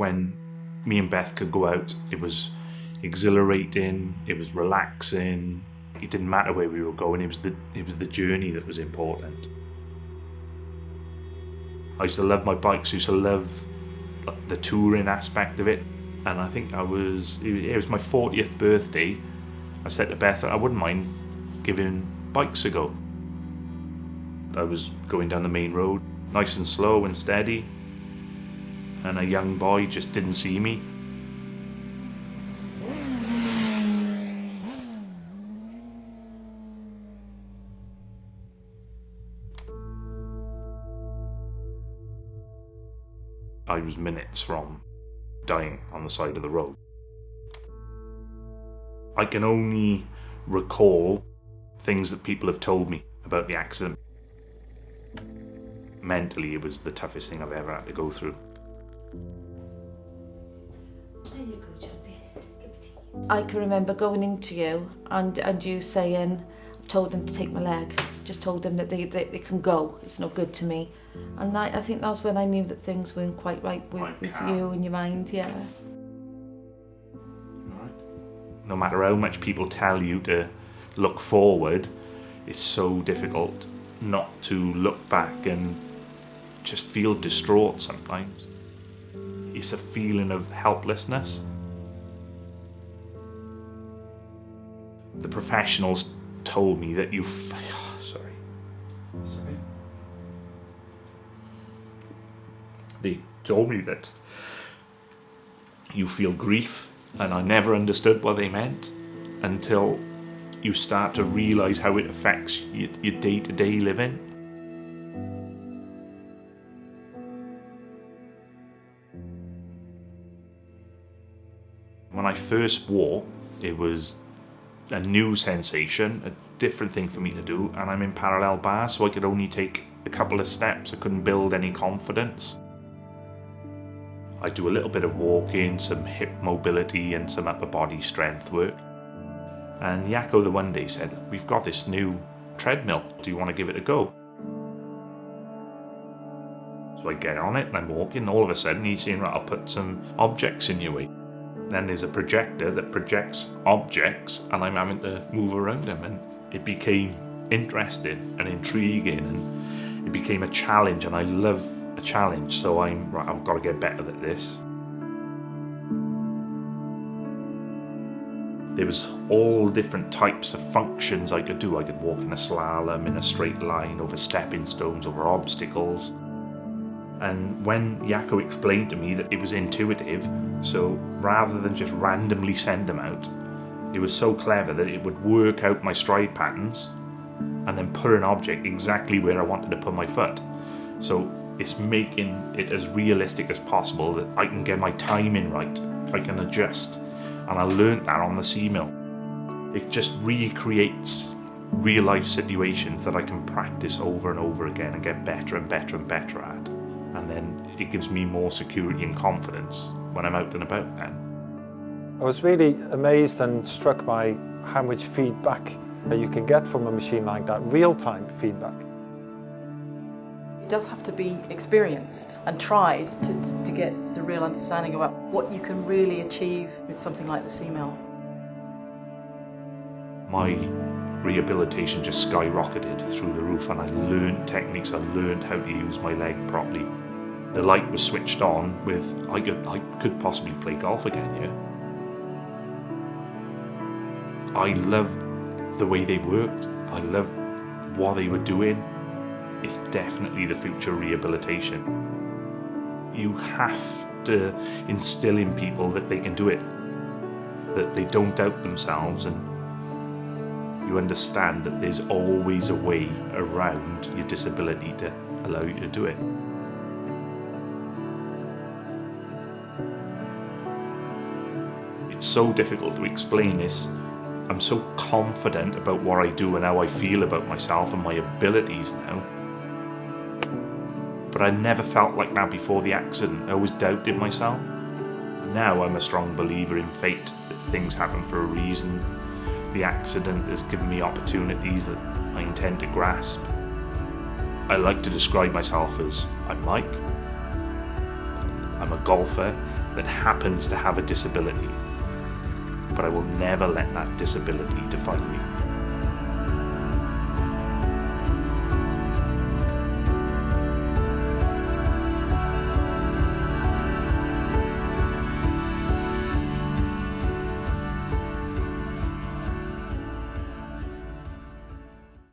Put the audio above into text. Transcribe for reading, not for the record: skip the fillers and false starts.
when me and Beth could go out. It was exhilarating, it was relaxing. It didn't matter where we were going, it was the journey that was important. I used to love my bikes, I used to love the touring aspect of it. And I think it was my 40th birthday. I said to Beth, I wouldn't mind giving bikes a go. I was going down the main road, nice and slow and steady, and a young boy just didn't see me. I was minutes from dying on the side of the road. I can only recall things that people have told me about the accident. Mentally, it was the toughest thing I've ever had to go through. There you go, Jonesy. Give it to you. I can remember going into you and you saying, I've told them to take my leg. Just told them that they can go. It's no good to me. And I think that's when I knew that things weren't quite right with you and your mind, yeah. Right. No matter how much people tell you to look forward, it's so difficult not to look back and just feel distraught sometimes. It's a feeling of helplessness. The professionals told me that They told me that you feel grief, and I never understood what they meant until you start to realise how it affects your day-to-day living. When I first walked, it was a new sensation, a different thing for me to do, and I'm in parallel bars, so I could only take a couple of steps. I couldn't build any confidence. I do a little bit of walking, some hip mobility and some upper body strength work. And Yakko the one day said, we've got this new treadmill, do you want to give it a go? So I get on it and I'm walking, all of a sudden he's saying, right, I'll put some objects in your way. Then there's a projector that projects objects and I'm having to move around them, and it became interesting and intriguing and it became a challenge, and I love a challenge, so I've got to get better at this. There was all different types of functions I could do. I could walk in a slalom, in a straight line, over stepping stones, over obstacles. And when Yakko explained to me that it was intuitive, so rather than just randomly send them out, it was so clever that it would work out my stride patterns and then put an object exactly where I wanted to put my foot. So it's making it as realistic as possible that I can get my timing right, I can adjust. And I learned that on the C-mill. It just recreates real life situations that I can practice over and over again and get better and better and better at. And then it gives me more security and confidence when I'm out and about then. I was really amazed and struck by how much feedback you can get from a machine like that, real-time feedback. It does have to be experienced and tried to get the real understanding about what you can really achieve with something like the C-mill. My rehabilitation just skyrocketed through the roof, and I learned techniques, I learned how to use my leg properly. The light was switched on with, I could possibly play golf again, yeah. I loved the way they worked, I loved what they were doing. It's definitely the future of rehabilitation. You have to instill in people that they can do it, that they don't doubt themselves, and you understand that there's always a way around your disability to allow you to do it. It's so difficult to explain this. I'm so confident about what I do and how I feel about myself and my abilities now. But I never felt like that before the accident. I always doubted myself. Now I'm a strong believer in fate, that things happen for a reason. The accident has given me opportunities that I intend to grasp. I like to describe myself as I'm Mike. I'm a golfer that happens to have a disability, but I will never let that disability define me.